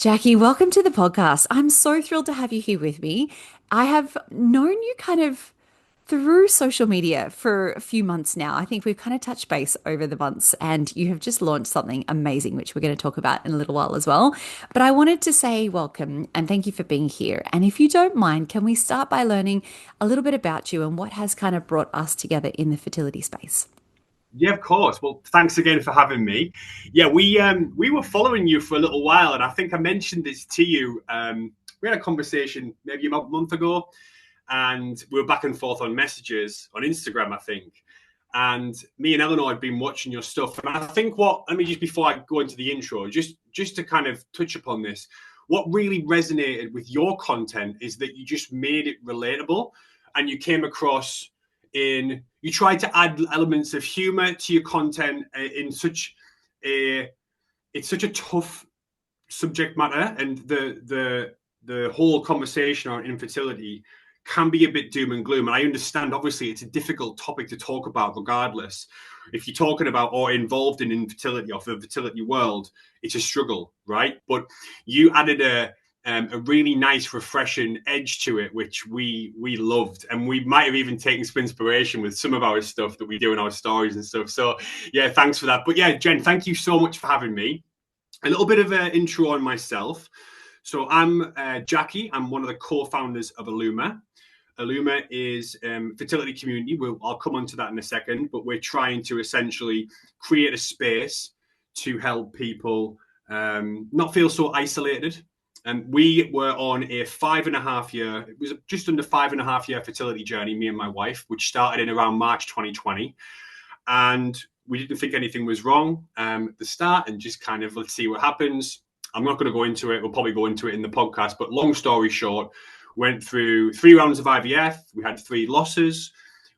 Jackie, welcome to the podcast. I'm so thrilled to have you here with me. I have known you kind of through social media for a few months now. I think we've kind of touched base over the months, and you have just launched something amazing, which we're going to talk about in a little while as well. But I wanted to say welcome and thank you for being here. And if you don't mind, can we start by learning a little bit about you and what has kind of brought us together in the fertility space? Yeah, of course. Well, thanks again for having me. Yeah, we were following you for a little while, and I think I mentioned this to you. We had a conversation maybe about a month ago, and we were back and forth on messages on Instagram, I think. And me and Eleanor had been watching your stuff, and I think what let me just before I go into the intro, just to kind of touch upon this, what really resonated with your content is that you just made it relatable, and you came across in you try to add elements of humor to your content in such a it's such a tough subject matter, and the whole conversation on infertility can be a bit doom and gloom. And I understand, obviously, it's a difficult topic to talk about, regardless. If you're talking about or involved in infertility or the fertility world, it's a struggle, right? But you added a really nice, refreshing edge to it, which we loved, and we might have even taken some inspiration with some of our stuff that we do in our stories and stuff. So, yeah, thanks for that. But yeah, Jen, thank you so much for having me. A little bit of an intro on myself. So I'm Jacky. I'm one of the co-founders of Illuma. Illuma is fertility community. I'll come on to that in a second, but we're trying to essentially create a space to help people not feel so isolated. And we were on a 5.5 year, it was just under 5.5 year fertility journey, me and my wife, which started in around March 2020. And we didn't think anything was wrong at the start, and just kind of, let's see what happens. I'm not going to go into it. We'll probably go into it in the podcast. But long story short, went through 3 rounds of IVF. We had 3 losses.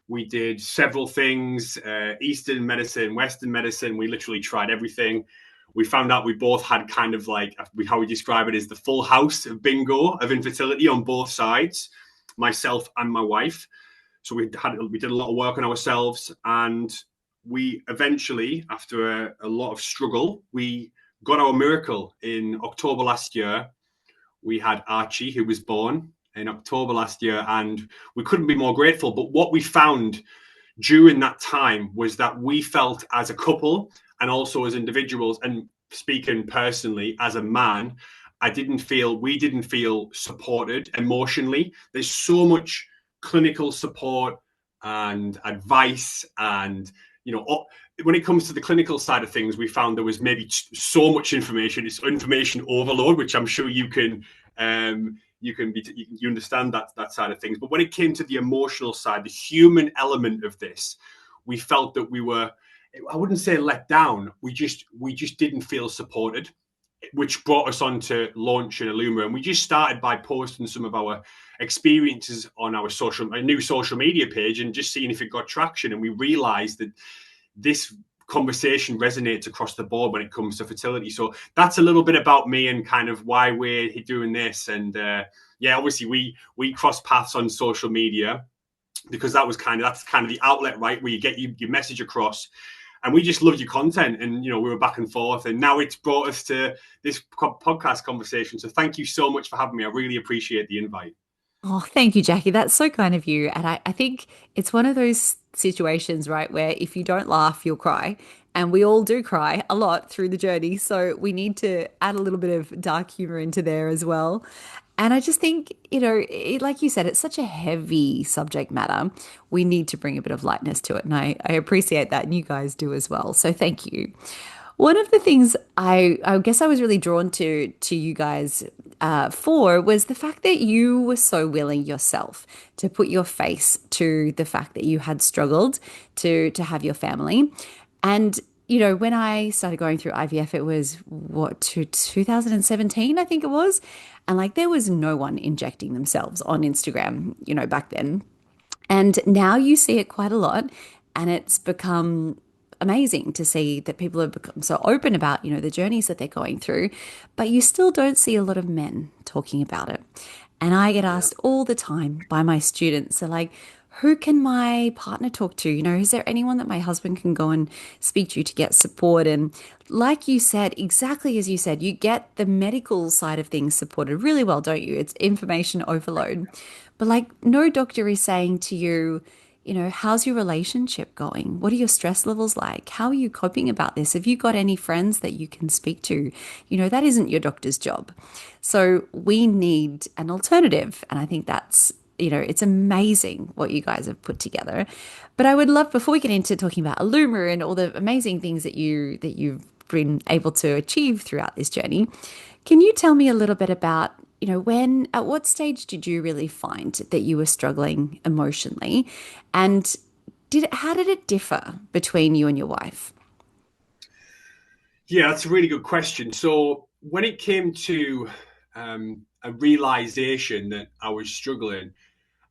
We did several things, Eastern medicine, Western medicine. We literally tried everything. We found out we both had kind of like, how we describe it is the full house of bingo of infertility on both sides, myself and my wife. So we did a lot of work on ourselves, and we eventually, after a lot of struggle, we got our miracle in October last year. We had Archie, who was born in October last year, and we couldn't be more grateful. But what we found during that time was that we felt, as a couple and also as individuals, and speaking personally as a man, we didn't feel supported emotionally. There's so much clinical support and advice, and when it comes to the clinical side of things, we found there was maybe so much information. It's information overload, which I'm sure you can you understand that side of things. But when it came to the emotional side, the human element of this, we felt that we were, I wouldn't say let down. We just didn't feel supported, which brought us on to launch an Illuma. And we just started by posting some of our experiences on our new social media page, and just seeing if it got traction. And we realized that this conversation resonates across the board when it comes to fertility. So that's a little bit about me and kind of why we're doing this. And yeah, obviously we cross paths on social media, because that's kind of the outlet, right, where you get your message across. And we just loved your content, and we were back and forth, and now it's brought us to this podcast conversation. So thank you so much for having me. I really appreciate the invite. Oh, thank you, Jackie. That's so kind of you. And I think it's one of those situations, right, where if you don't laugh, you'll cry. And we all do cry a lot through the journey. So we need to add a little bit of dark humor into there as well. And I just think, like you said, it's such a heavy subject matter. We need to bring a bit of lightness to it. And I appreciate that. And you guys do as well. So thank you. One of the things I guess I was really drawn to you guys for was the fact that you were so willing yourself to put your face to the fact that you had struggled to have your family. And when I started going through IVF, it was what, 2017, I think it was. And like there was no one injecting themselves on Instagram, back then. And now you see it quite a lot, and it's become amazing to see that people have become so open about, the journeys that they're going through, but you still don't see a lot of men talking about it. And I get Yeah. asked all the time by my students, they're like, who can my partner talk to? Is there anyone that my husband can go and speak to get support? And like you said, exactly as you said, you get the medical side of things supported really well, don't you? It's information overload. But like no doctor is saying to you, how's your relationship going? What are your stress levels like? How are you coping about this? Have you got any friends that you can speak to? That isn't your doctor's job. So we need an alternative. And I think it's amazing what you guys have put together. But I would love, before we get into talking about Illuma and all the amazing things that you've been able to achieve throughout this journey, can you tell me a little bit about, at what stage did you really find that you were struggling emotionally? And how did it differ between you and your wife? Yeah, that's a really good question. So when it came to a realization that I was struggling,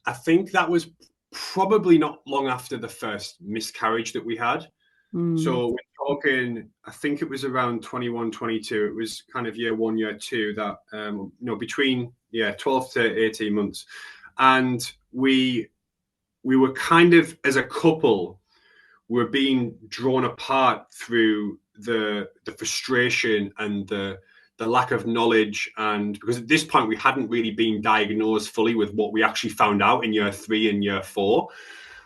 I think that was probably not long after the first miscarriage that we had. Mm, So we're talking, I think it was around 21, 22. It was kind of year one, year two, that, between, 12 to 18 months. And we were kind of, as a couple, we're being drawn apart through the frustration and the lack of knowledge. And because at this point we hadn't really been diagnosed fully with what we actually found out in year three and year four,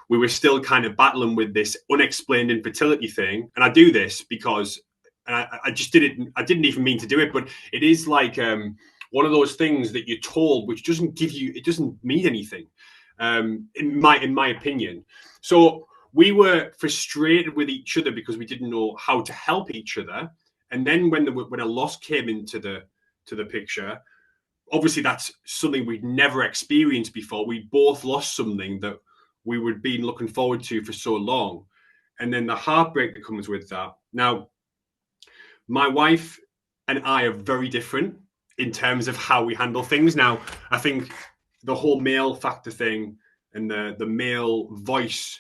we were still kind of battling with this unexplained infertility thing. And I do this because, and I just did it, I didn't even mean to do it, but it is like one of those things that you're told which doesn't give you, it doesn't mean anything, in my opinion. So we were frustrated with each other because we didn't know how to help each other. And then when a loss came into the picture, obviously that's something we'd never experienced before. We both lost something that we would been looking forward to for so long. And then the heartbreak that comes with that. Now, my wife and I are very different in terms of how we handle things. Now, I think the whole male factor thing and the male voice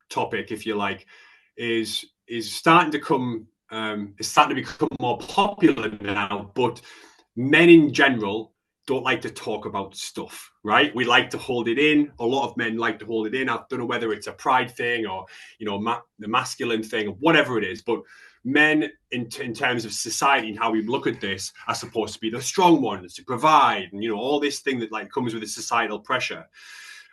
topic, if you like, is starting to come is starting to become more popular now. But men in general don't like to talk about stuff, right? We like to hold it in. A lot of men like to hold it in. I don't know whether it's a pride thing or the masculine thing or whatever it is, but men in terms of society and how we look at this are supposed to be the strong ones to provide, and all this thing that like comes with the societal pressure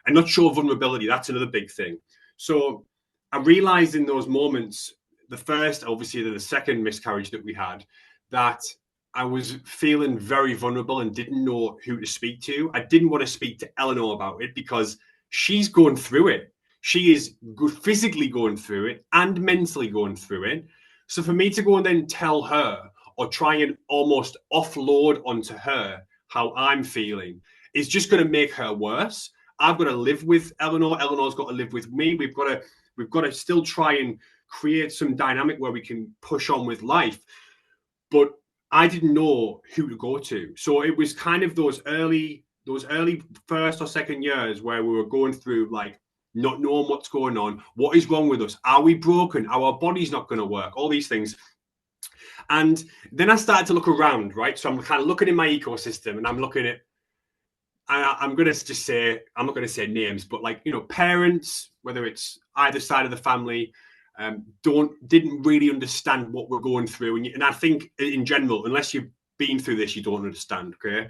and not show vulnerability. That's another big thing. So I realized in those moments, the first, obviously, the second miscarriage that we had, that I was feeling very vulnerable and didn't know who to speak to. I didn't want to speak to Eleanor about it because she's going through it. She is physically going through it and mentally going through it. So for me to go and then tell her or try and almost offload onto her how I'm feeling is just going to make her worse. I've got to live with Eleanor. Eleanor's got to live with me. We've got to still try and create some dynamic where we can push on with life. But I didn't know who to go to. So it was kind of those early first or second years where we were going through like not knowing what's going on. What is wrong with us? Are we broken? Are our body's not going to work? All these things. And then I started to look around, right? So I'm kind of looking in my ecosystem and I'm looking at, I'm going to just say, I'm not going to say names, but like, parents, whether it's either side of the family, didn't really understand what we're going through. And I think in general, unless you've been through this, you don't understand. Okay.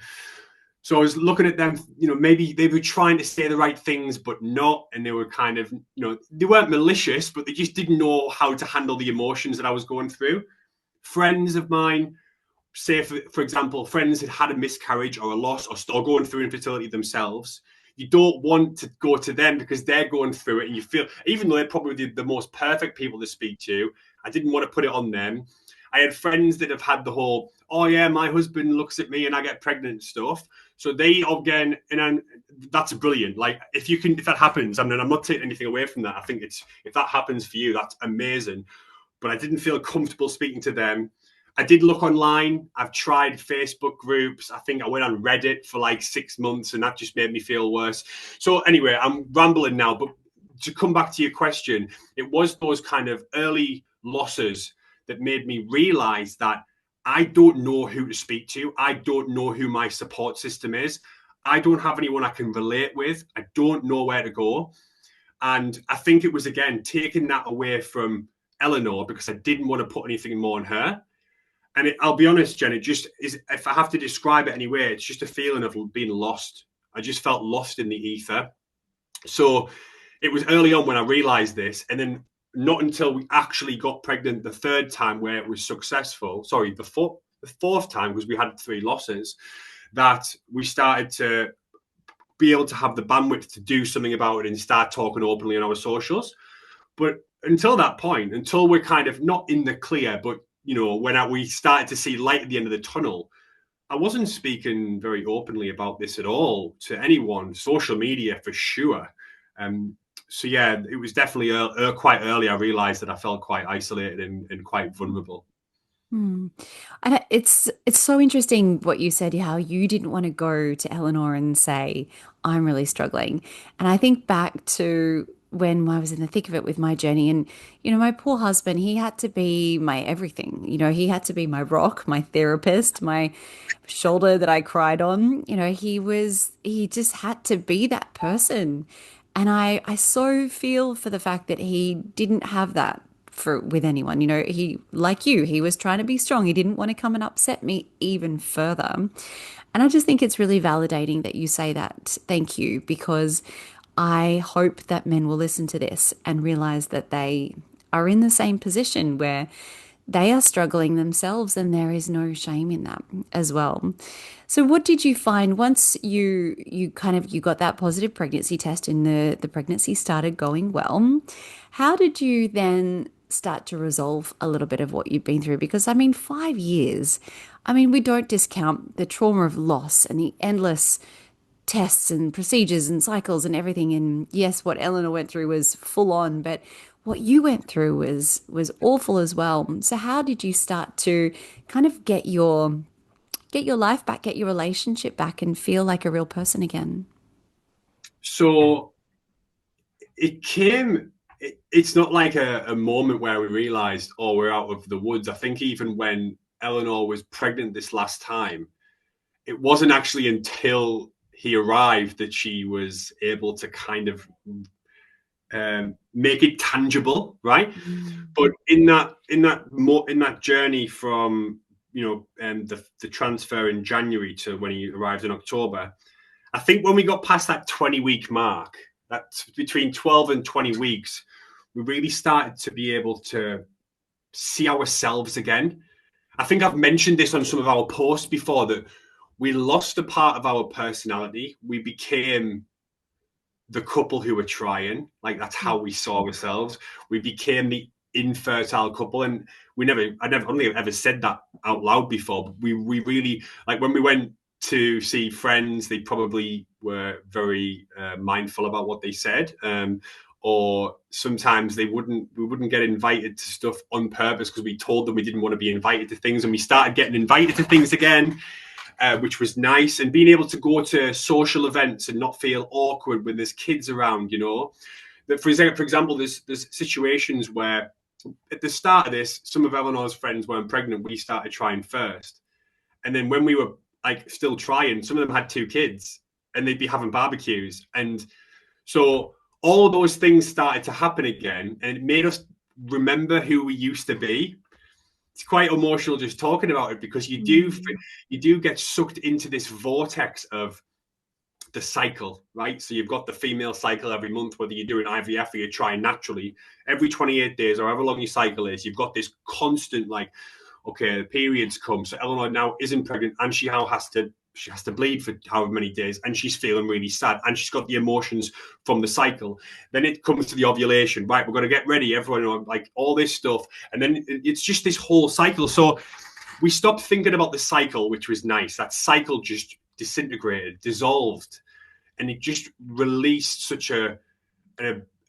So I was looking at them, maybe they were trying to say the right things, but not. And they were kind of, they weren't malicious, but they just didn't know how to handle the emotions that I was going through. Friends of mine, say, for example, friends had had a miscarriage or a loss or going through infertility themselves, you don't want to go to them because they're going through it. And you feel, even though they're probably the most perfect people to speak to, I didn't want to put it on them. I had friends that have had the whole, oh yeah, my husband looks at me and I get pregnant stuff. So they, again, and that's brilliant. Like if that happens, I'm not taking anything away from that. I think if that happens for you, that's amazing. But I didn't feel comfortable speaking to them. I did look online. I've tried Facebook groups. I think I went on Reddit for like 6 months and that just made me feel worse. So anyway, I'm rambling now, but to come back to your question, it was those kind of early losses that made me realize that I don't know who to speak to. I don't know who my support system is. I don't have anyone I can relate with. I don't know where to go. And I think it was, again, taking that away from Eleanor because I didn't want to put anything more on her. And I'll be honest, Jen, it just is, if I have to describe it anyway, it's just a feeling of being lost. I just felt lost in the ether. So it was early on when I realized this. And then not until we actually got pregnant the third time where it was successful, sorry, the fourth time, because we had 3 losses, that we started to be able to have the bandwidth to do something about it and start talking openly on our socials. But until that point, until we're kind of not in the clear, but when we started to see light at the end of the tunnel, I wasn't speaking very openly about this at all to anyone, social media for sure. So yeah, it was definitely quite early. I realized that I felt quite isolated and quite vulnerable. Hmm. And it's so interesting what you said, how you didn't want to go to Eleanor and say, I'm really struggling. And I think back to when I was in the thick of it with my journey, and my poor husband, he had to be my everything. He had to be my rock, my therapist, my shoulder that I cried on. He just had to be that person. And I so feel for the fact that he didn't have that for with anyone. He, like you, he was trying to be strong. He didn't want to come and upset me even further. And I just think it's really validating that you say that. Thank you, because I hope that men will listen to this and realize that they are in the same position where they are struggling themselves, and there is no shame in that as well. So what did you find once you got that positive pregnancy test and the pregnancy started going well? How did you then start to resolve a little bit of what you've been through? Because I mean, 5 years, I mean, we don't discount the trauma of loss and the endless tests and procedures and cycles and everything. And yes, what Eleanor went through was full on, but what you went through was awful as well. So how did you start to kind of get your life back, get your relationship back, and feel like a real person again? So it came. It's not like a moment where we realized, oh, we're out of the woods. I think even when Eleanor was pregnant this last time, it wasn't actually until he arrived that she was able to kind of make it tangible, right? Mm. But in that journey from the transfer in January to when he arrived in October, I think when we got past that 20-week mark, that's between 12 and 20 weeks, we really started to be able to see ourselves again. I think I've mentioned this on some of our posts before, that we lost a part of our personality. We became the couple who were trying. Like, that's how we saw ourselves. We became the infertile couple, and I never only ever said that out loud before. But we really, like, when we went to see friends, they probably were very mindful about what they said. Or sometimes we wouldn't get invited to stuff on purpose because we told them we didn't want to be invited to things, and we started getting invited to things again, which was nice. And being able to go to social events and not feel awkward when there's kids around, That, for example, there's situations where at the start of this, some of Eleanor's friends weren't pregnant. We started trying first, and then when we were like still trying, some of them had 2 kids, and they'd be having barbecues, and so all of those things started to happen again, and it made us remember who we used to be. It's quite emotional just talking about it, because Mm. you do get sucked into this vortex of the cycle, right? So you've got the female cycle every month, whether you're doing IVF or you're trying naturally. Every 28 days or however long your cycle is, you've got this constant, like, okay, the periods come. So Eleanor now isn't pregnant, and she has to bleed for however many days, and she's feeling really sad, and she's got the emotions from the cycle. Then it comes to the ovulation, right? We're going to get ready, everyone, like all this stuff, and then it's just this whole cycle. So we stopped thinking about the cycle, which was nice. That cycle just disintegrated, dissolved, and it just released such a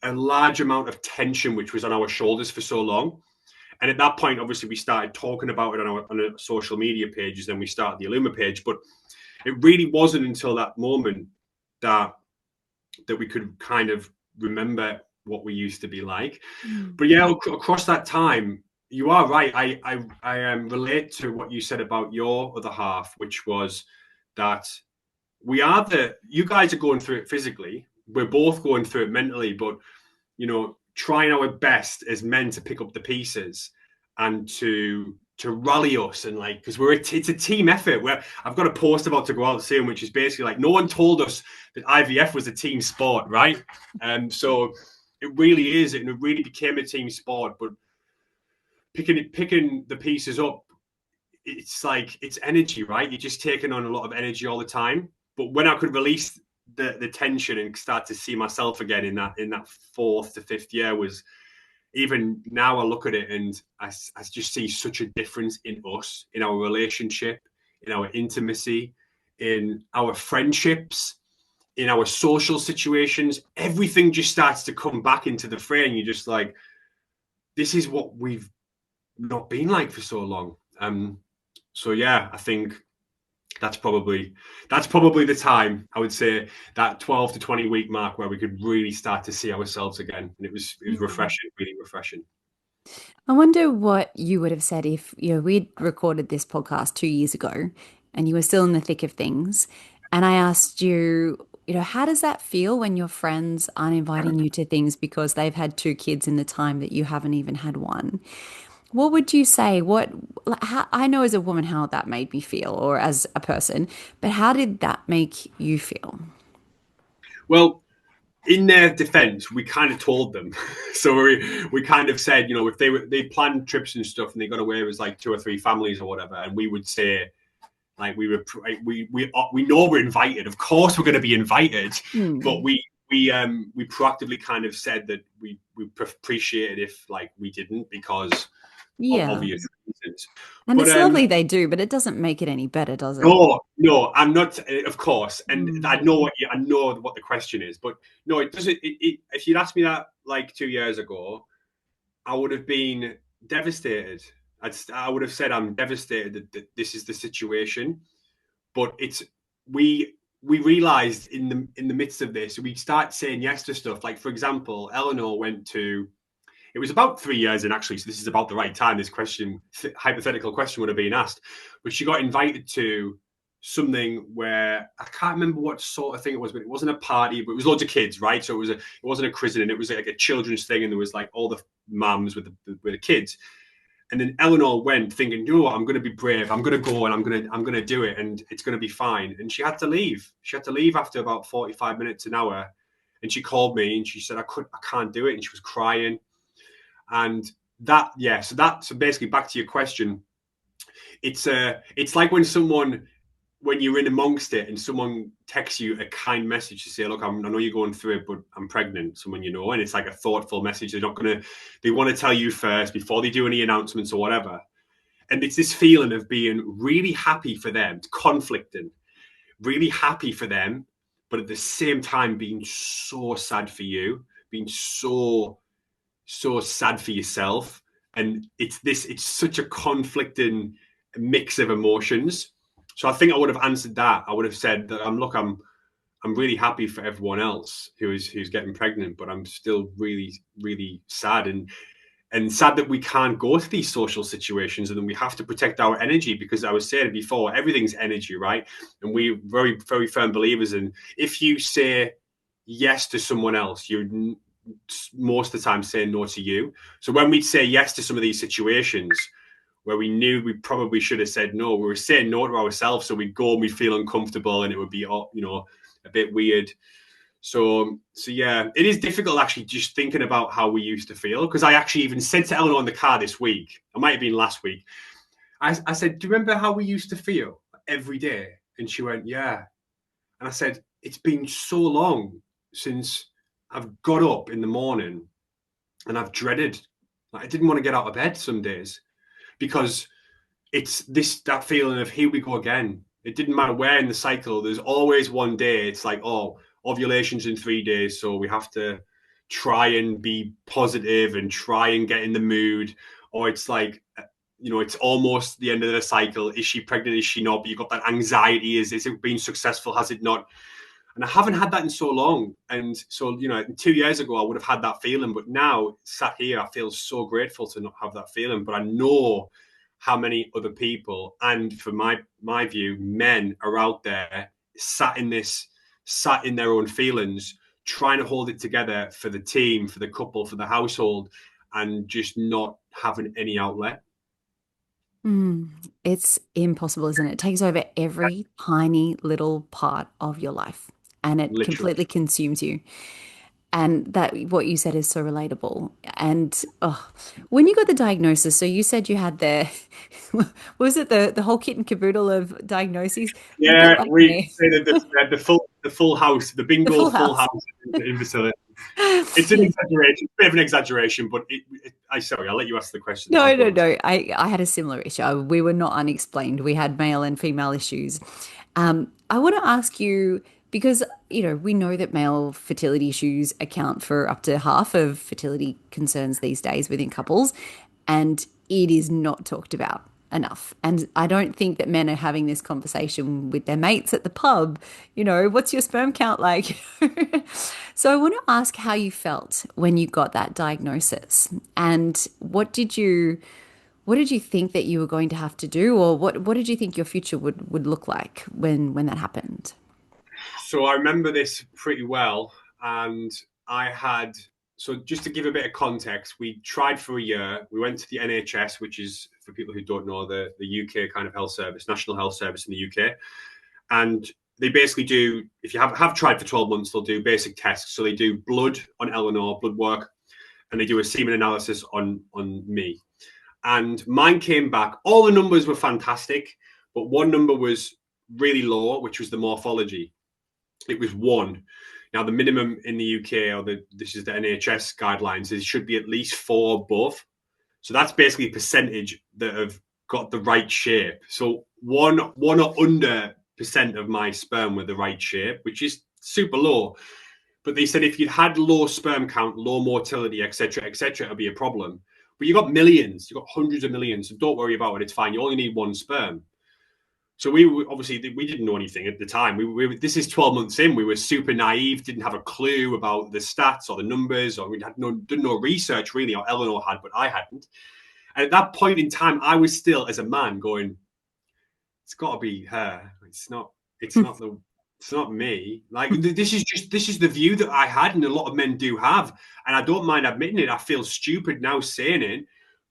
large amount of tension which was on our shoulders for so long. And at that point, obviously, we started talking about it on our social media pages. Then we started the Illuma page. But it really wasn't until that moment that we could kind of remember what we used to be like. Mm. But yeah, across that time, you are right. I relate to what you said about your other half, which was that you guys are going through it physically. We're both going through it mentally, but trying our best as men to pick up the pieces and to rally us, and like, because it's a team effort. Where I've got a post about to go out soon, which is basically like, no one told us that IVF was a team sport, right? And so it really is, and it really became a team sport. But picking the pieces up, it's like, it's energy, right? You're just taking on a lot of energy all the time. But when I could release the tension and start to see myself again in that fourth to fifth year, was, even now I look at it and I just see such a difference in us, in our relationship, in our intimacy, in our friendships, in our social situations. Everything just starts to come back into the frame. You're just like, this is what we've not been like for so long. So yeah, I think that's probably the time, I would say, that 12 to 20 week mark, where we could really start to see ourselves again. And it was Mm. refreshing, really refreshing. I wonder what you would have said if, we'd recorded this podcast 2 years ago and you were still in the thick of things. And I asked you, how does that feel when your friends aren't inviting you to things because they've had two kids in the time that you haven't even had one? What would you say? I know as a woman how that made me feel, or as a person, but how did that make you feel? Well, in their defense, we kind of told them. So we kind of said, if they planned trips and stuff and they got away with like two or three families or whatever, and we would say, like, we know we're invited. Of course, we're going to be invited, but Hmm. we proactively kind of said that we appreciate it if, like, we didn't, because of Yeah. obvious reasons. And But it's lovely they do, but it doesn't make it any better, does it? no, no, I'm not. Of course, and Mm. I know what the question is, but no, it doesn't. If you'd asked me that like 2 years ago, I would have been devastated. I would have said, I'm devastated that this is the situation. But we realized in the midst of this, we start saying yes to stuff. Like, for example, Eleanor went to. It was about 3 years in, actually, so this is about the right time this hypothetical question would have been asked. But she got invited to something where I can't remember what sort of thing it was, but it wasn't a party, but it was loads of kids, right? So it wasn't a christening, it was like a children's thing, and there was like all the mums with the kids. And then Eleanor went thinking, you know what, I'm going to be brave. I'm going to go and I'm going to do it, and it's going to be fine. And she had to leave. She had to leave after about 45 minutes, an hour. And she called me and she said, I can't do it. And she was crying. And so basically, back to your question, it's like when you're in amongst it and someone texts you a kind message to say, look, I know you're going through it, but I'm pregnant, someone you know, and it's like a thoughtful message. They want to tell you first before they do any announcements or whatever. And it's this feeling of being really happy for them, conflicting, really happy for them, but at the same time being so sad for you, being so sad for yourself. And it's such a conflicting mix of emotions. So I think I would have answered that. I would have said that I'm really happy for everyone else who's getting pregnant, but I'm still really, really sad, and sad that we can't go to these social situations, and then we have to protect our energy, because I was saying before, everything's energy, right? And we're very, very firm believers in, if you say yes to someone else, you're most of the time saying no to you. So when we'd say yes to some of these situations where we knew we probably should have said no, we were saying no to ourselves. So we'd go and we'd feel uncomfortable, and it would be, a bit weird. So yeah, it is difficult actually, just thinking about how we used to feel. Because I actually even said to Eleanor in the car this week, it might have been last week, I said, do you remember how we used to feel every day? And she went, yeah. And I said, it's been so long since I've got up in the morning and I've dreaded, like, I didn't want to get out of bed some days, because it's that feeling of, here we go again. It didn't matter where in the cycle, there's always one day. It's like, oh, ovulation's in 3 days, so we have to try and be positive and try and get in the mood. Or it's like, it's almost the end of the cycle. Is she pregnant? Is she not? But you've got that anxiety. Is it being successful? Has it not? And I haven't had that in so long. And so, 2 years ago, I would have had that feeling. But now, sat here, I feel so grateful to not have that feeling. But I know how many other people, and for my view, men are out there sat in their own feelings, trying to hold it together for the team, for the couple, for the household, and just not having any outlet. Mm, it's impossible, isn't it? It takes over every tiny little part of your life and it Literally. completely consumes you. And that what you said is so relatable. And oh, when you got the diagnosis, so you said you had the, was it the whole kit and caboodle of diagnoses? A bit Yeah, like we me, say that the full house, the the bingo full full house. house in Facility. It's an exaggeration, a bit of an exaggeration, but sorry, I'll let you ask the question and I'll No, go no, on to. no. I had a similar issue. We were not unexplained. We had male and female issues. I want to ask you because, we know that male fertility issues account for up to half of fertility concerns these days within couples, and it is not talked about enough. And I don't think that men are having this conversation with their mates at the pub. What's your sperm count like? So I want to ask how you felt when you got that diagnosis, and what did you think that you were going to have to do, or what did you think your future would look like when that happened? So I remember this pretty well, and I had. So just to give a bit of context, we tried for a year. We went to the NHS, which is, for people who don't know, the UK kind of health service, national health service in the UK, and they basically do. If you have tried for 12 months, they'll do basic tests. So they do blood on Eleanor, blood work, and they do a semen analysis on me. And mine came back. All the numbers were fantastic, but one number was really low, which was the morphology. It was 1. Now, the minimum in the UK, or this is the NHS guidelines, is should be at least 4 above. So that's basically a percentage that have got the right shape. So one or under percent of my sperm were the right shape, which is super low. But they said if you'd had low sperm count, low motility, etc., it'll be a problem. But you got millions, you got hundreds of millions, so don't worry about it. It's fine. You only need 1 sperm. So obviously we didn't know anything at the time. This is 12 months in. We were super naive, didn't have a clue about the stats or the numbers, or we had done no research really, or Eleanor had, but I hadn't. And at that point in time, I was still, as a man, going, "It's got to be her. It's not. It's not the. It's not me. Like this is the view that I had, and a lot of men do have. And I don't mind admitting it. I feel stupid now saying it,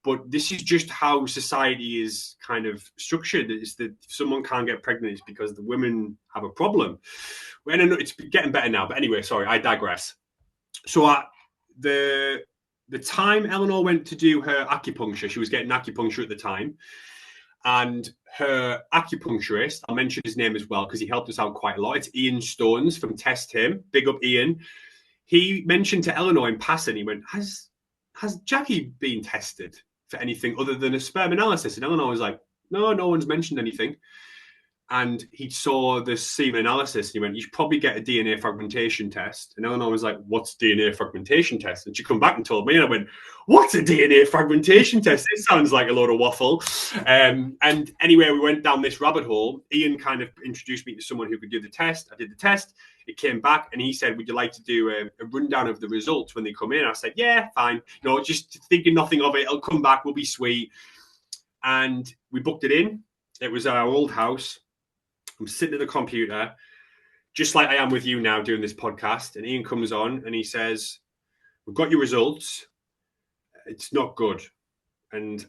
but this is just how society is kind of structured. Is that if someone can't get pregnant, it's because the women have a problem. Well, it's getting better now, but anyway, sorry, I digress. So the the time Eleanor went to do her acupuncture, she was getting acupuncture at the time, and her acupuncturist, I'll mention his name as well because he helped us out quite a lot. It's Ian Stones from Test Him. Big up Ian. He mentioned to Eleanor in passing, he went, has Jacky been tested for anything other than a sperm analysis? And Eleanor was like, no one's mentioned anything. And he saw the semen analysis and he went, you should probably get a DNA fragmentation test. And Eleanor was like, what's DNA fragmentation test? And she come back and told me, and I went, what's a DNA fragmentation test? It sounds like a load of waffle. And anyway, we went down this rabbit hole. Ian kind of introduced me to someone who could do the test. I did the test. It came back and he said, would you like to do a rundown of the results when they come in? I said, yeah, fine. Just thinking nothing of it. It'll come back. We'll be sweet. And we booked it in. It was at our old house. I'm sitting at the computer, just like I am with you now doing this podcast. And Ian comes on and he says, we've got your results. It's not good. And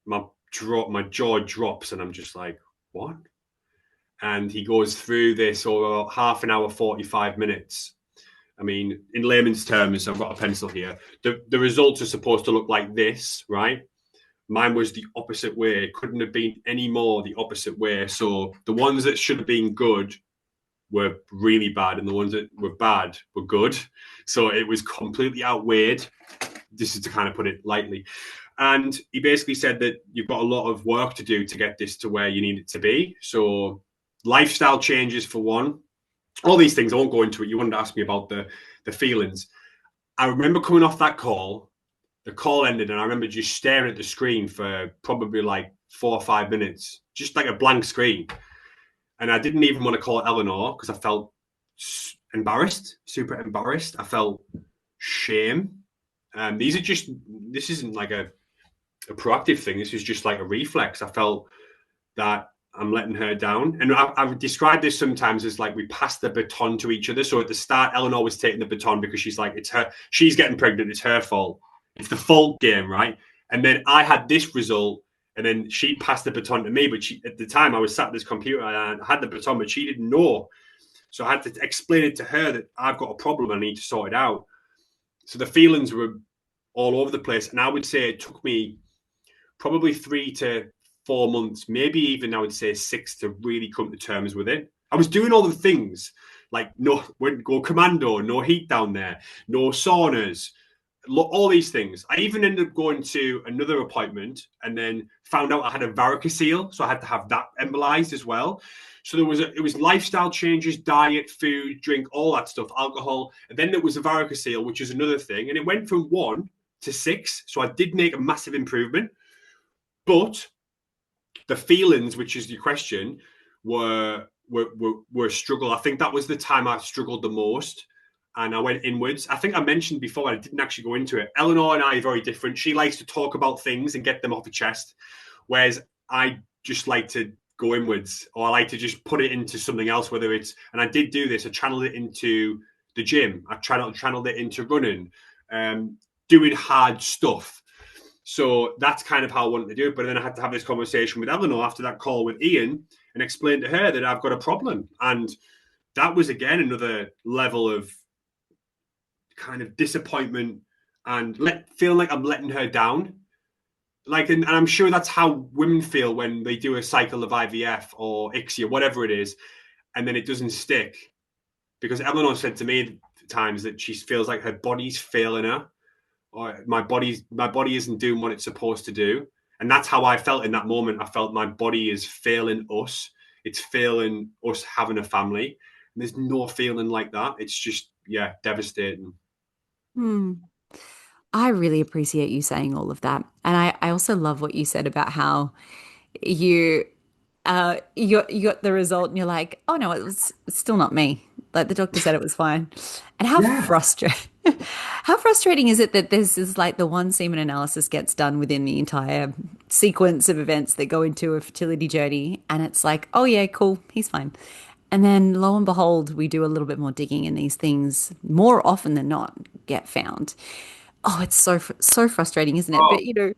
my jaw drops and I'm just like, what? And he goes through this over half an hour, 45 minutes. I mean, in layman's terms, I've got a pencil here. The results are supposed to look like this, right? Mine was the opposite way. It couldn't have been any more the opposite way. So the ones that should have been good were really bad, and the ones that were bad were good. So it was completely outweighed. This is to kind of put it lightly. And he basically said that you've got a lot of work to do to get this to where you need it to be. So lifestyle changes for one. All these things, I won't go into it. You wanted to ask me about the feelings. I remember coming off that call. The call ended and I remember just staring at the screen for probably like 4 or 5 minutes, just like a blank screen. And I didn't even want to call it Eleanor because I felt embarrassed, super embarrassed. I felt shame. This isn't like a proactive thing. This is just like a reflex. I felt that I'm letting her down. And I've described this sometimes as like we pass the baton to each other. So at the start, Eleanor was taking the baton because she's like, it's her, she's getting pregnant, it's her fault. It's the fault game, right? And then I had this result, and then she passed the baton to me. But she, at the time, I was sat at this computer and I had the baton, but she didn't know. So I had to explain it to her that I've got a problem, I need to sort it out. So the feelings were all over the place. And I would say it took me probably 3 to 4 months, maybe even I would say 6 to really come to terms with it. I was doing all the things like no, wouldn't go commando, no heat down there, no saunas, all these things. I even ended up going to another appointment and then found out I had a varicocele, so I had to have that embolized as well. So it was lifestyle changes, diet, food, drink, all that stuff, alcohol, and then there was a varicocele, which is another thing, and it went from 1 to 6. So I did make a massive improvement, but the feelings, which is your question, were a struggle. I think that was the time I struggled the most, and I went inwards. I think I mentioned before, I didn't actually go into it. Eleanor and I are very different. She likes to talk about things and get them off the chest, whereas I just like to go inwards, or I like to just put it into something else, whether it's, and I did do this, I channeled it into the gym, I channeled it into running, doing hard stuff. So that's kind of how I wanted to do it. But then I had to have this conversation with Eleanor after that call with Ian and explain to her that I've got a problem. And that was, again, another level of kind of disappointment and feeling like I'm letting her down. Like, and I'm sure that's how women feel when they do a cycle of IVF or ICSI or whatever it is, and then it doesn't stick. Because Eleanor said to me at times that she feels like her body's failing her, or my body isn't doing what it's supposed to do. And that's how I felt in that moment. I felt my body is failing us. It's failing us having a family. And there's no feeling like that. It's just, yeah, devastating. Hmm. I really appreciate you saying all of that. And I also love what you said about how you you got the result and you're like, oh no, it's still not me. Like the doctor said it was fine. And how Yeah. frustrating how frustrating is it that this is like the one semen analysis gets done within the entire sequence of events that go into a fertility journey and it's like, oh yeah, cool, he's fine. And then lo and behold, we do a little bit more digging and these things more often than not get found. Oh, it's so frustrating, isn't it? Oh, But you know,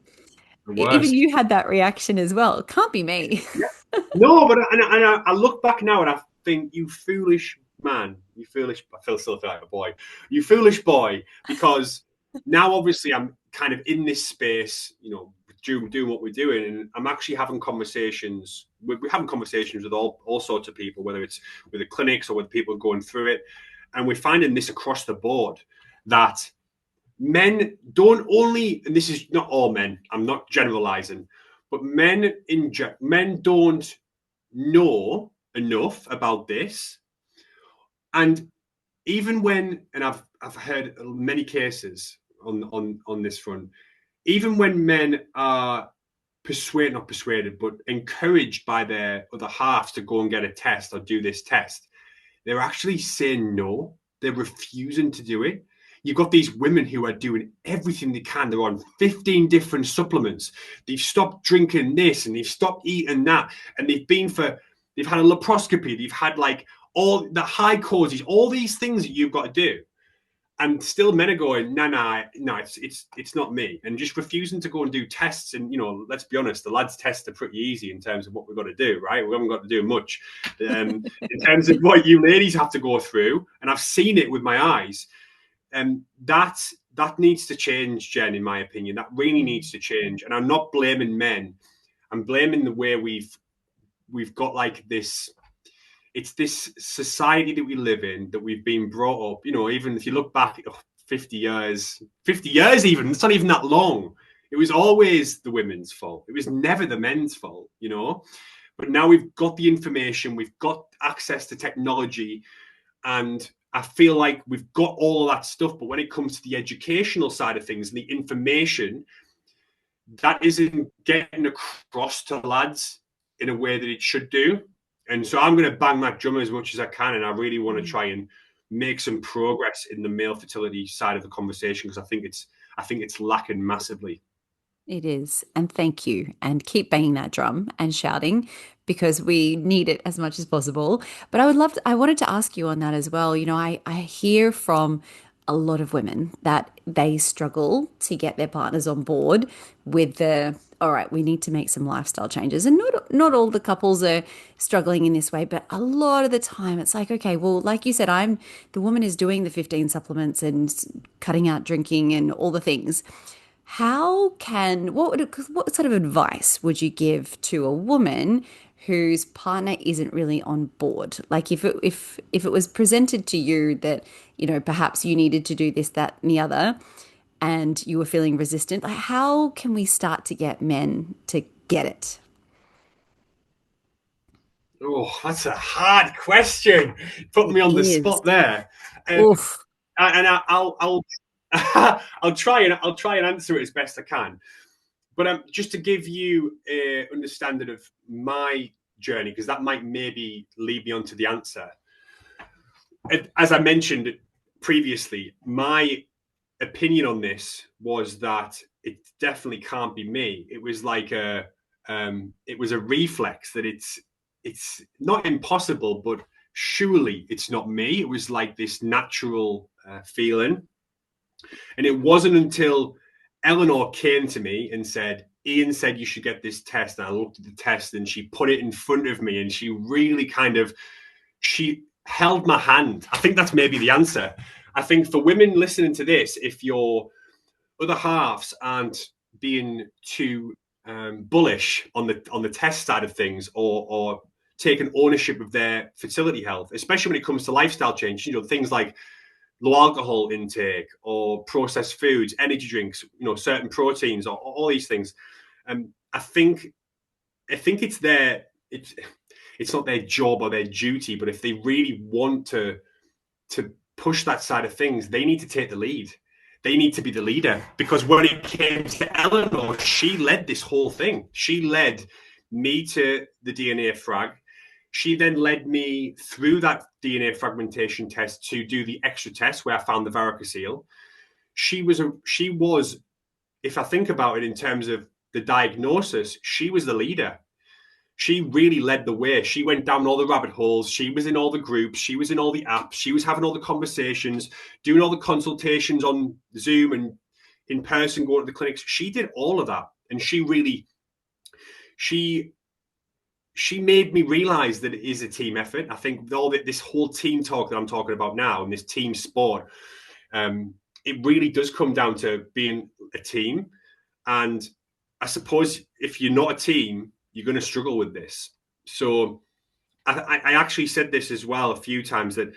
the even worst. you had that reaction as well. It can't be me. Yeah. No, but I look back now and I think, you foolish man, you foolish. I feel still feel like a boy. You foolish boy, because now obviously I'm kind of in this space, doing what we're doing, and I'm actually having conversations. We're having conversations with all sorts of people, whether it's with the clinics or with people going through it, and we're finding this across the board that men don't only, and this is not all men, I'm not generalizing, but men don't know enough about this. And even when, and I've heard many cases on this front, even when men are not persuaded, but encouraged by their other halves to go and get a test or do this test, they're actually saying no. They're refusing to do it. You've got these women who are doing everything they can. They're on 15 different supplements. They've stopped drinking this and they've stopped eating that. And they've had a laparoscopy. They've had like all the high causes, all these things that you've got to do. And still men are going, no, it's not me. And just refusing to go and do tests. And, let's be honest, the lads' tests are pretty easy in terms of what we've got to do, right? We haven't got to do much in terms of what you ladies have to go through. And I've seen it with my eyes. And that needs to change, Jen, in my opinion. That really needs to change. And I'm not blaming men. I'm blaming the way we've got like this. It's this society that we live in, that we've been brought up. Even if you look back 50 years even, it's not even that long. It was always the women's fault. It was never the men's fault, But now we've got the information, we've got access to technology, and I feel like we've got all of that stuff. But when it comes to the educational side of things and the information, that isn't getting across to lads in a way that it should do. And so I'm going to bang that drum as much as I can. And I really want to try and make some progress in the male fertility side of the conversation, because I think it's lacking massively. It is. And thank you. And keep banging that drum and shouting because we need it as much as possible. But I wanted to ask you on that as well. I hear from a lot of women that they struggle to get their partners on board with all right, we need to make some lifestyle changes. And not all the couples are struggling in this way, but a lot of the time it's like, okay, well, like you said, the woman is doing the 15 supplements and cutting out drinking and all the things. What sort of advice would you give to a woman whose partner isn't really on board? Like if it was presented to you that, perhaps you needed to do this, that, and the other, and you were feeling resistant, like how can we start to get men to get it? Oh, that's a hard question. Put It me on the is. spot there. Um, Oof. and I'll I'll try and answer it as best I can. But just to give you a understanding of my journey, because that might maybe lead me on to the answer. As I mentioned previously, my opinion on this was that it definitely can't be me. It was like it was a reflex that it's not impossible, but surely it's not me. It was like this natural feeling, and it wasn't until Eleanor came to me and said, Ian said you should get this test. And I looked at the test and she put it in front of me and she really she held my hand. I think that's maybe the answer. I think for women listening to this, if your other halves aren't being too bullish on the test side of things, or taking ownership of their fertility health, especially when it comes to lifestyle change, things like low alcohol intake or processed foods, energy drinks, certain proteins, or all these things. I think it's it's not their job or their duty, but if they really want to push that side of things, they need to take the lead. They need to be the leader, because when it came to Eleanor, she led this whole thing. She led me to the DNA frag. She then led me through that DNA fragmentation test to do the extra test where I found the varicocele. She was, if I think about it in terms of the diagnosis, she was the leader. She really led the way. She went down all the rabbit holes. She was in all the groups. She was in all the apps. She was having all the conversations, doing all the consultations on Zoom and in person, going to the clinics. She did all of that. And she she made me realize that it is a team effort. I think all this whole team talk that I'm talking about now and this team sport, it really does come down to being a team. And I suppose if you're not a team, you're going to struggle with this. So I actually said this as well a few times, that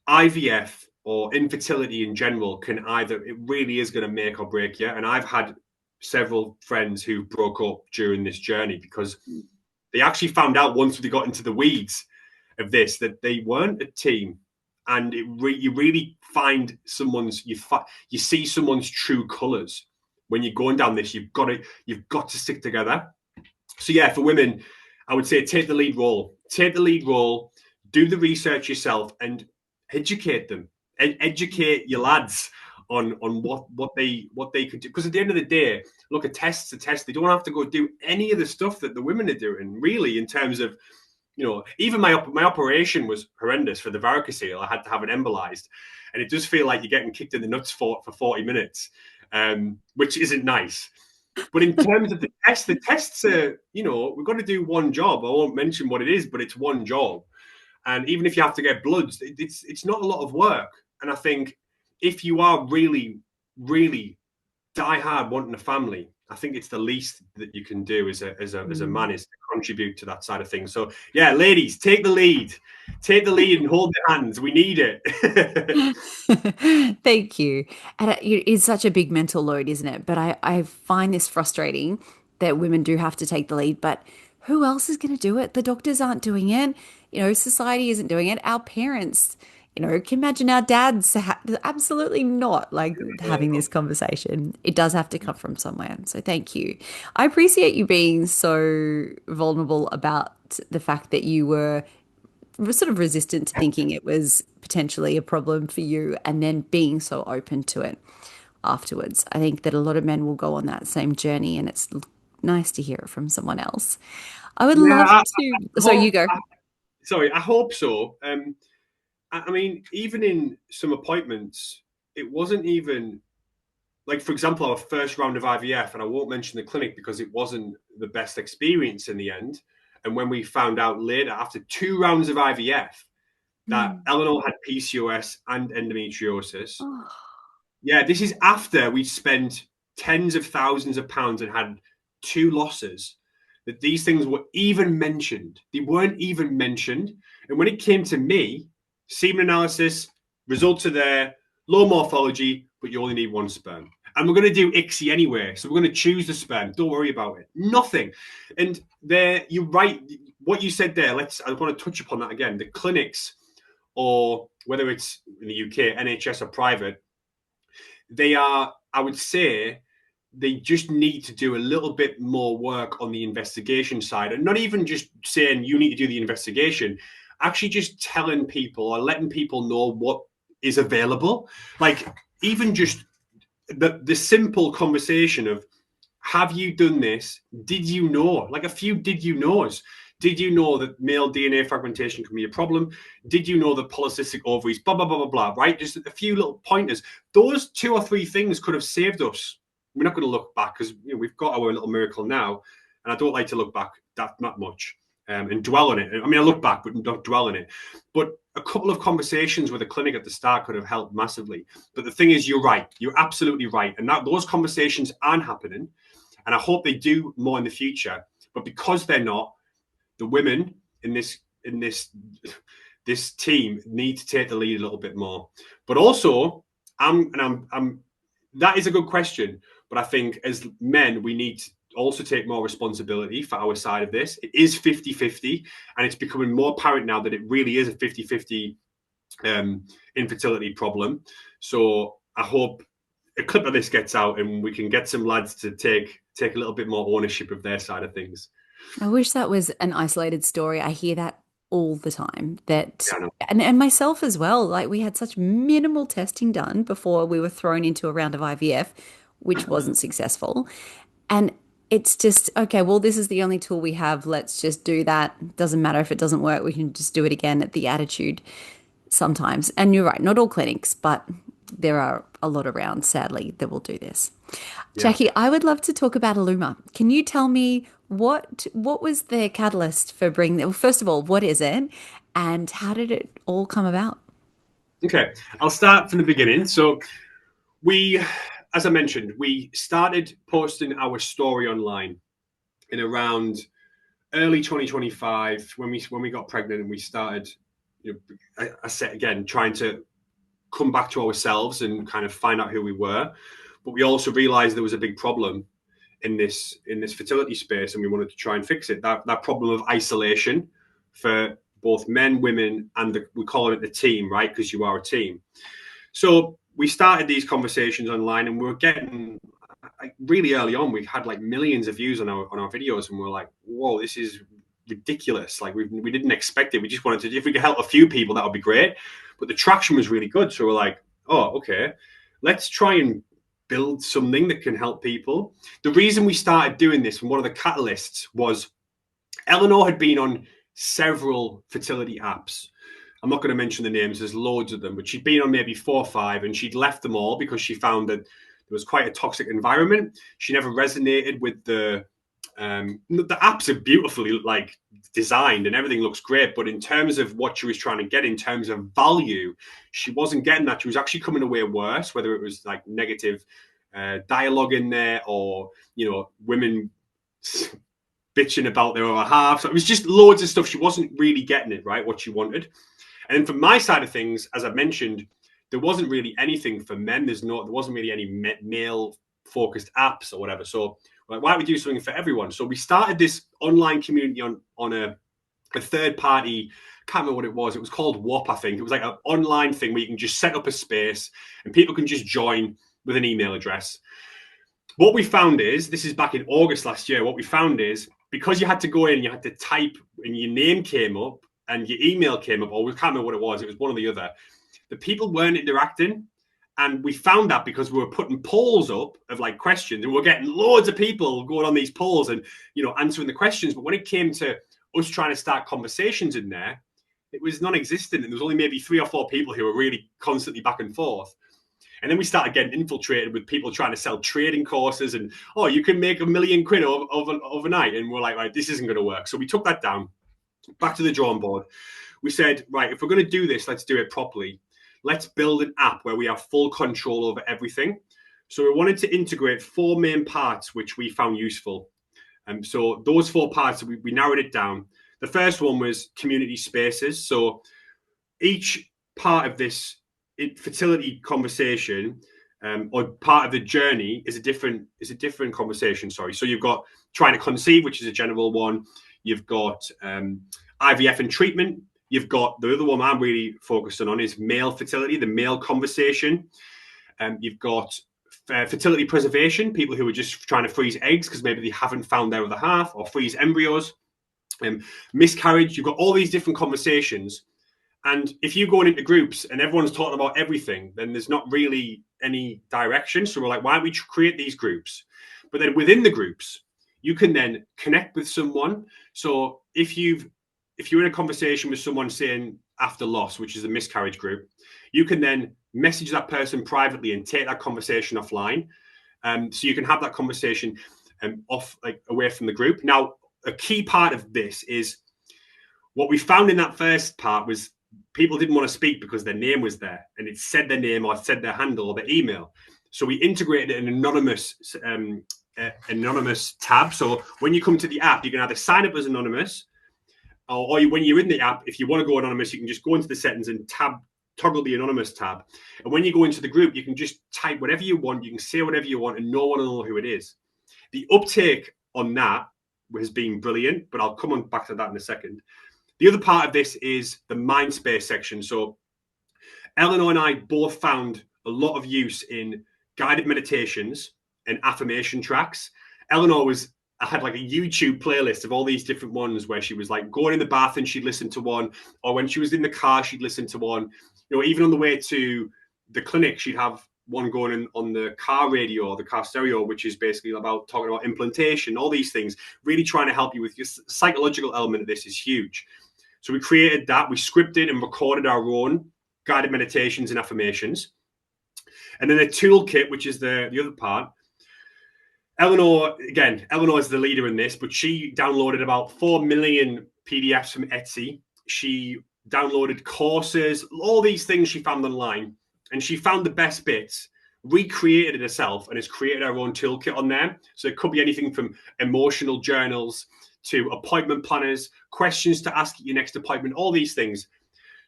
IVF or infertility in general it really is going to make or break you. And I've had several friends who broke up during this journey because they actually found out once they got into the weeds of this that they weren't a team. And you really find you see someone's true colors when you're going down this. You've got to stick together. So yeah, for women, I would say take the lead role. Take the lead role, do the research yourself, and educate them. Educate your lads on what they could do. Because at the end of the day, look, a test's a test. They don't have to go do any of the stuff that the women are doing, really, in terms of, even my operation was horrendous for the varicocele. I had to have it embolized, and it does feel like you're getting kicked in the nuts for 40 minutes, which isn't nice. But in terms of the tests are, we've got to do one job. I won't mention what it is, but it's one job. And even if you have to get bloods, it's not a lot of work. And I think if you are really, really die hard wanting a family, I think it's the least that you can do as a man, is to contribute to that side of things. So yeah, ladies, take the lead and hold their hands. We need it. Thank you. And it's such a big mental load, isn't it? But I find this frustrating that women do have to take the lead, but who else is going to do it? The doctors aren't doing it. Society isn't doing it. Our parents, can you imagine our dads absolutely not like having this conversation. It does have to come from somewhere. So thank you. I appreciate you being so vulnerable about the fact that you were sort of resistant to thinking it was potentially a problem for you and then being so open to it. afterwards. I think that a lot of men will go on that same journey, and it's nice to hear it from someone else. I would Yeah, love to. I So you hope. go. Sorry, I hope so. I mean, even in some appointments, it wasn't even like, for example, our first round of IVF, and I won't mention the clinic because it wasn't the best experience in the end. And when we found out later, after 2 rounds of IVF, that Mm. Eleanor had PCOS and endometriosis. Oh. Yeah, this is after we'd spent tens of thousands of pounds and had 2 losses. That these things were even mentioned. They weren't even mentioned. And when it came to me, semen analysis, results are there, low morphology, but you only need 1 sperm. And we're going to do ICSI anyway. So we're going to choose the sperm. Don't worry about it. Nothing. And there, you're right. What you said there, I want to touch upon that again. The clinics, or whether it's in the UK, NHS or private, they are, I would say, they just need to do a little bit more work on the investigation side, and not even just saying you need to do the investigation, actually just telling people or letting people know what is available. Like, even just the simple conversation of, have you done this? Did you know? Like, a few did you knows. Did you know that male DNA fragmentation can be a problem? Did you know that polycystic ovaries, blah, blah, blah, blah, blah, right? Just a few little pointers. Those 2 or 3 things could have saved us. We're not going to look back because, you know, we've got our little miracle now. And I don't like to look back that much and dwell on it. I mean, I look back, but not dwell on it. But a couple of conversations with a clinic at the start could have helped massively. But the thing is, you're right. You're absolutely right. And that those conversations aren't happening. And I hope they do more in the future. But because they're not, the women in this team need to take the lead a little bit more. But also, I'm that is a good question. But I think as men, we need to also take more responsibility for our side of this. It is 50-50, and it's becoming more apparent now that it really is a 50-50 infertility problem. So I hope a clip of this gets out and we can get some lads to take a little bit more ownership of their side of things. I wish that was an isolated story. I hear that all the time. That Yeah, I know. and myself as well. Like we had such minimal testing done before we were thrown into a round of IVF, which wasn't successful. And it's just, okay, well, this is the only tool we have. Let's just do that. Doesn't matter if it doesn't work. We can just do it again at the attitude sometimes. And you're right, not all clinics, but there are a lot around, sadly, that will do this. Yeah. Jackie, I would love to talk about Illuma. Can you tell me what was the catalyst for bringing well, first of all, what is it and how did it all come about? Okay, I'll start from the beginning. So we, as I mentioned, we started posting our story online in around early 2025 when we got pregnant, and we started, you know, I said again, trying to come back to ourselves and kind of find out who we were. But we also realized there was a big problem in this fertility space, and we wanted to try and fix it. That problem of isolation for both men, women, and we call it the team, right? Because you are a team. So we started these conversations online, and we were getting, like, really early on, we had like millions of views on our videos, and we were like, whoa, this is ridiculous. Like, we didn't expect it. We just wanted to, if we could help a few people, that would be great. But the traction was really good. So we're like, oh, okay, let's try and build something that can help people. The reason we started doing this, and one of the catalysts, was Eleanor had been on several fertility apps. I'm not going to mention the names, there's loads of them, but she'd been on maybe 4 or 5, and she'd left them all because she found that there was quite a toxic environment. She never resonated with the apps are beautifully like designed and everything looks great, but in terms of what she was trying to get in terms of value, she wasn't getting that. She was actually coming away worse, whether it was like negative dialogue in there, or, you know, women bitching about their other half. So it was just loads of stuff. She wasn't really getting it right, what she wanted. And then from my side of things, as I mentioned, there wasn't really anything for men. There wasn't really any male focused apps or whatever. So, like, why don't we do something for everyone? So we started this online community on a third party. Can't remember what it was. It was called WAP, I think. It was like an online thing where you can just set up a space and people can just join with an email address. What we found is, this is back in August last year, what we found is, because you had to go in, you had to type, and your name came up and your email came up, or we can't remember what it was. It was one or the other. The people weren't interacting, And we found that because we were putting polls up of like questions, and we we're getting loads of people going on these polls and, you know, answering the questions. But when it came to us trying to start conversations in there, it was non-existent. And there was only maybe 3 or 4 people who were really constantly back and forth. And then we started getting infiltrated with people trying to sell trading courses and, oh, you can make £1 million overnight. And we're like, right, this isn't going to work. So we took that down, back to the drawing board. We said, right, if we're going to do this, let's do it properly. Let's build an app where we have full control over everything. So we wanted to integrate 4 main parts, which we found useful. So those 4 parts, we narrowed it down. The first one was community spaces. So each part of this fertility conversation or part of the journey is a different conversation. Sorry. So you've got trying to conceive, which is a general one. You've got IVF and treatment. You've got the other one I'm really focusing on is male fertility, the male conversation. You've got fertility preservation, people who are just trying to freeze eggs because maybe they haven't found their other half, or freeze embryos. Miscarriage, you've got all these different conversations. And if you're going into groups and everyone's talking about everything, then there's not really any direction. So we're like, why don't we create these groups? But then within the groups, you can then connect with someone. So if you're in a conversation with someone saying after loss, which is a miscarriage group, you can then message that person privately and take that conversation offline. So you can have that conversation away from the group. Now, a key part of this is what we found in that first part was people didn't want to speak because their name was there and it said their name or it said their handle or their email. So we integrated an anonymous tab. So when you come to the app, you can either sign up as anonymous, or when you're in the app, if you want to go anonymous, you can just go into the settings and toggle the anonymous tab. And when you go into the group, you can just type whatever you want. You can say whatever you want and no one will know who it is. The uptake on that has been brilliant, but I'll come on back to that in a second. The other part of this is the mind space section. So Eleanor and I both found a lot of use in guided meditations and affirmation tracks. Eleanor had like a YouTube playlist of all these different ones where she was like going in the bath and she'd listen to one, or when she was in the car, she'd listen to one. You know, even on the way to the clinic, she'd have one going on the car radio or the car stereo, which is basically about talking about implantation, all these things, really trying to help you with your psychological element of this is huge. So we created that, we scripted and recorded our own guided meditations and affirmations. And then a toolkit, which is the other part. Eleanor is the leader in this, but she downloaded about 4 million PDFs from Etsy. She downloaded courses, all these things she found online, and she found the best bits, recreated it herself, and has created her own toolkit on there. So it could be anything from emotional journals to appointment planners, questions to ask at your next appointment, all these things.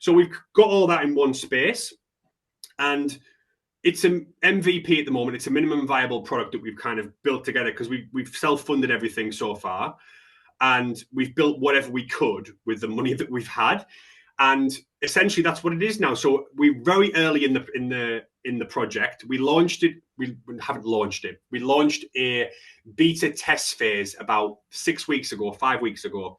So we've got all that in one space, and it's an MVP at the moment. It's a minimum viable product that we've kind of built together because we've self-funded everything so far, and we've built whatever we could with the money that we've had, and essentially that's what it is now. So we're very early in the project. We launched it. We haven't launched it. We launched a beta test phase about 5 weeks ago.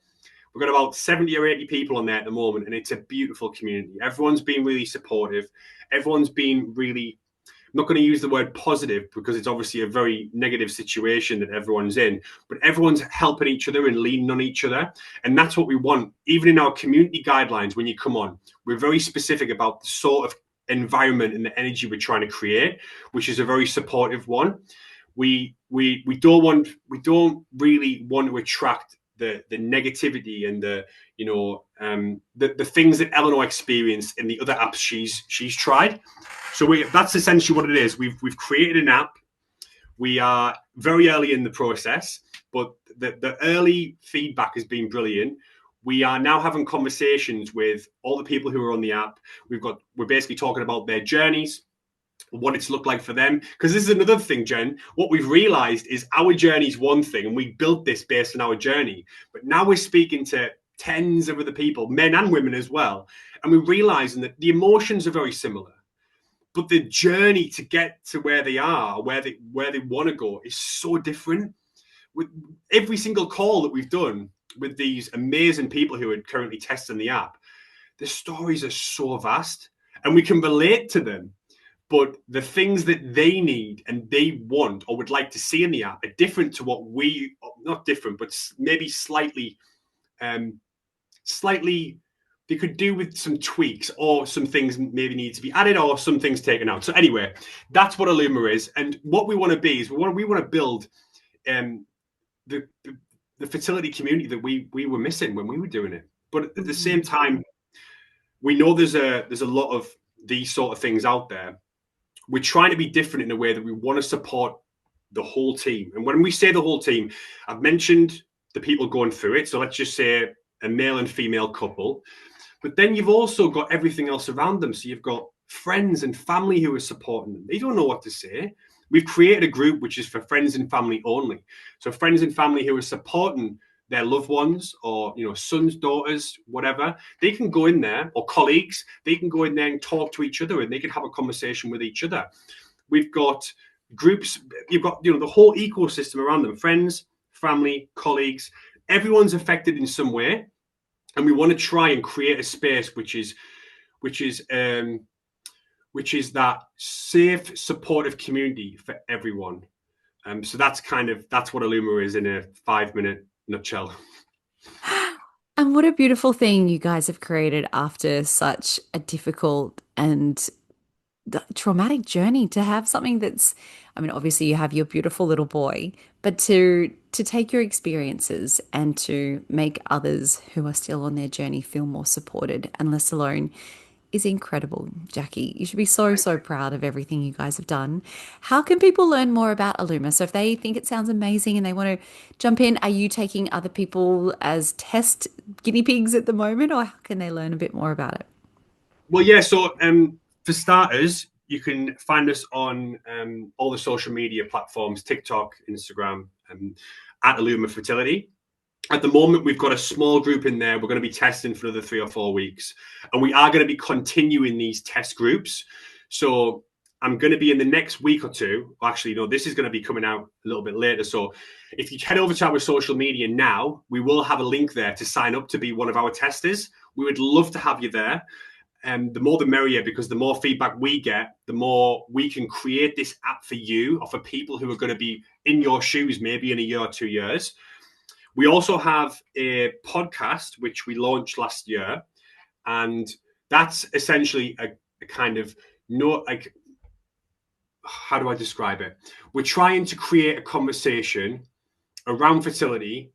We've got about 70 or 80 people on there at the moment, and it's a beautiful community. Everyone's been really supportive. Everyone's been really, I'm not going to use the word positive because it's obviously a very negative situation that everyone's in, but everyone's helping each other and leaning on each other. And that's what we want. Even in our community guidelines, when you come on, we're very specific about the sort of environment and the energy we're trying to create, which is a very supportive one. We don't really want to attract the negativity and the things that Eleanor experienced in the other apps she's tried. So that's essentially what it is. We've created an app. We are very early in the process, but the early feedback has been brilliant. We are now having conversations with all the people who are on the app. We're basically talking about their journeys, what it's looked like for them. Because this is another thing, Jen. What we've realized is our journey is one thing, and we built this based on our journey. But now we're speaking to tens of other people, men and women as well, and we're realizing that the emotions are very similar, but the journey to get to where they are, where they want to go, is so different. With every single call that we've done with these amazing people who are currently testing the app, the stories are so vast, and we can relate to them. but the things that they need and they want or would like to see in the app are different to what we, not different, but maybe slightly they could do with some tweaks, or some things maybe need to be added, or some things taken out. So anyway, that's what Illuma is. And what we want to be is we want to build the, the the fertility community that we were missing when we were doing it. But at the same time, we know there's a lot of these sort of things out there. We're trying to be different in a way that we want to support the whole team. And when we say the whole team, I've mentioned the people going through it. So let's just say a male and female couple. But then you've also got everything else around them. So you've got friends and family who are supporting them. They don't know what to say. We've created a group which is for friends and family only. So friends and family who are supporting their loved ones, or sons, daughters, whatever, they can go in there, or colleagues, they can go in there and talk to each other, and they can have a conversation with each other. We've got groups, you've got the whole ecosystem around them, friends, family, colleagues, everyone's affected in some way. And we want to try and create a space which is that safe, supportive community for everyone. So that's what Illuma is in a 5-minute nutshell. And what a beautiful thing you guys have created after such a difficult and traumatic journey, to have something that's, I mean, obviously you have your beautiful little boy, but to take your experiences and to make others who are still on their journey feel more supported and less alone is incredible, Jacky. You should be so, so proud of everything you guys have done. How can people learn more about Illuma? So if they think it sounds amazing and they want to jump in, are you taking other people as test guinea pigs at the moment, or how can they learn a bit more about it? Well, yeah. So for starters, you can find us on all the social media platforms: TikTok, Instagram, at Illuma Fertility. At the moment, we've got a small group in there. We're going to be testing for another 3 or 4 weeks. And we are going to be continuing these test groups. So I'm going to be in the next week or two. Actually, no, this is going to be coming out a little bit later. So if you head over to our social media now, we will have a link there to sign up to be one of our testers. We would love to have you there. And the more the merrier, because the more feedback we get, the more we can create this app for you, or for people who are going to be in your shoes maybe in a year or 2 years. We also have a podcast which we launched last year, and that's essentially a kind of how do I describe it? We're trying to create a conversation around fertility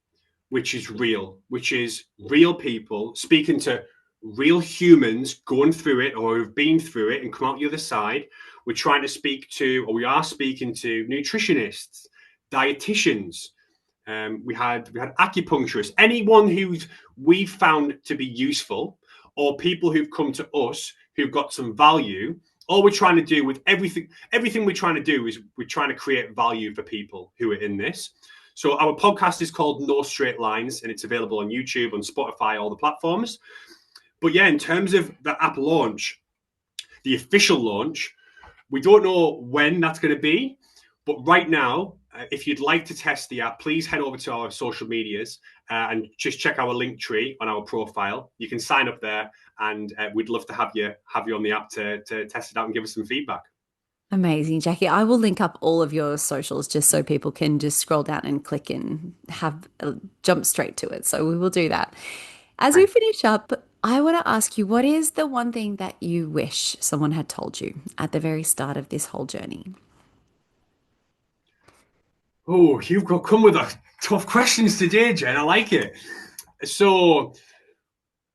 which is real people speaking to real humans going through it, or who've been through it and come out the other side. We're trying to speak to, or we are speaking to, nutritionists, dietitians. We had acupuncturists, anyone who we've found to be useful, or people who've come to us who've got some value. All we're trying to do with everything we're trying to do is we're trying to create value for people who are in this. So our podcast is called No Straight Lines, and it's available on YouTube, on Spotify, all the platforms. But yeah, in terms of the app launch, the official launch, we don't know when that's going to be. But right now, if you'd like to test the app, please head over to our social medias and just check our link tree on our profile. You can sign up there, and we'd love to have you on the app to test it out and give us some feedback. Amazing, Jacky. I will link up all of your socials just so people can just scroll down and click and jump straight to it. So we will do that. As we Thanks. finish up, I want to ask you, what is the one thing that you wish someone had told you at the very start of this whole journey? Oh, you've got come with tough questions today, Jen. I like it. So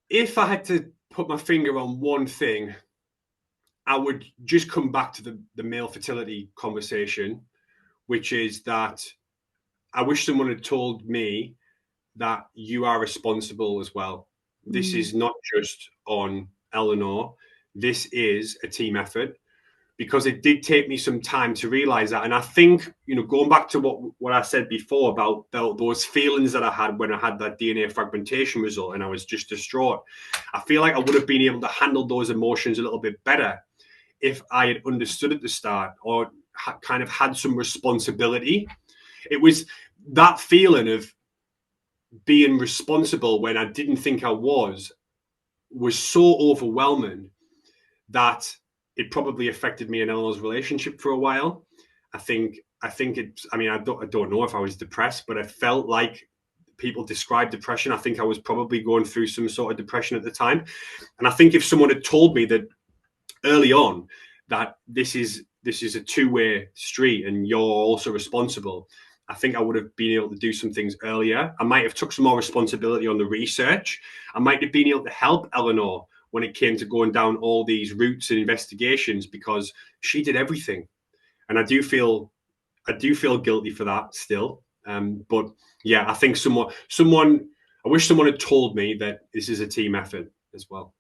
if I had to put my finger on one thing, I would just come back to the male fertility conversation, which is that I wish someone had told me that you are responsible as well. This Mm. is not just on Eleanor. This is a team effort, because it did take me some time to realize that. And I think, going back to what I said before about those feelings that I had when I had that DNA fragmentation result and I was just distraught, I feel like I would have been able to handle those emotions a little bit better if I had understood at the start, or kind of had some responsibility. It was that feeling of being responsible when I didn't think I was so overwhelming that it probably affected me and Eleanor's relationship for a while. I think it's. I mean, I don't know if I was depressed, but I felt like people describe depression. I think I was probably going through some sort of depression at the time, and I think if someone had told me that early on that this is a two-way street and you're also responsible, I think I would have been able to do some things earlier. I might have took some more responsibility on the research. I might have been able to help Eleanor when it came to going down all these routes and investigations because she did everything. And I do feel guilty for that still. But yeah, I think I wish someone had told me that this is a team effort as well.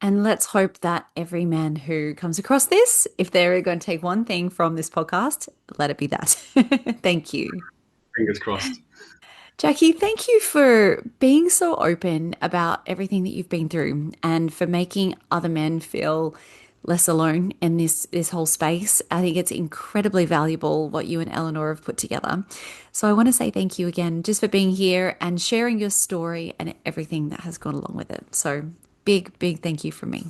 And let's hope that every man who comes across this, if they're going to take one thing from this podcast, let it be that. Thank you. Fingers crossed. Jacky, thank you for being so open about everything that you've been through and for making other men feel less alone in this whole space. I think it's incredibly valuable what you and Eleanor have put together. So I want to say thank you again just for being here and sharing your story and everything that has gone along with it. So big, big thank you from me.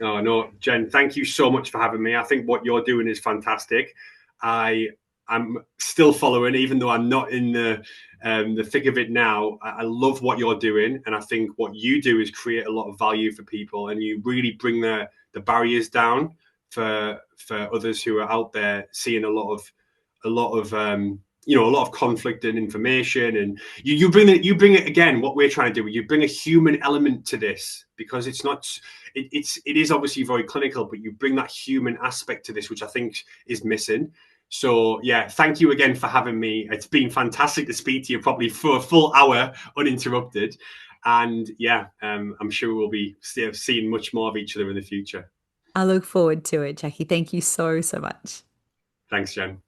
Oh, no, Jen, thank you so much for having me. I think what you're doing is fantastic. I am still following, even though I'm not in the thick of it now. I love what you're doing, and I think what you do is create a lot of value for people, and you really bring the barriers down for others who are out there seeing a lot of conflict and information, and you bring it again. What we're trying to do, you bring a human element to this because it's not it is obviously very clinical, but you bring that human aspect to this, which I think is missing. So yeah, thank you again for having me. It's been fantastic to speak to you, probably for a full hour uninterrupted. And yeah, I'm sure we'll be seeing much more of each other in the future. I look forward to it, Jackie. Thank you so, so much. Thanks, Jen.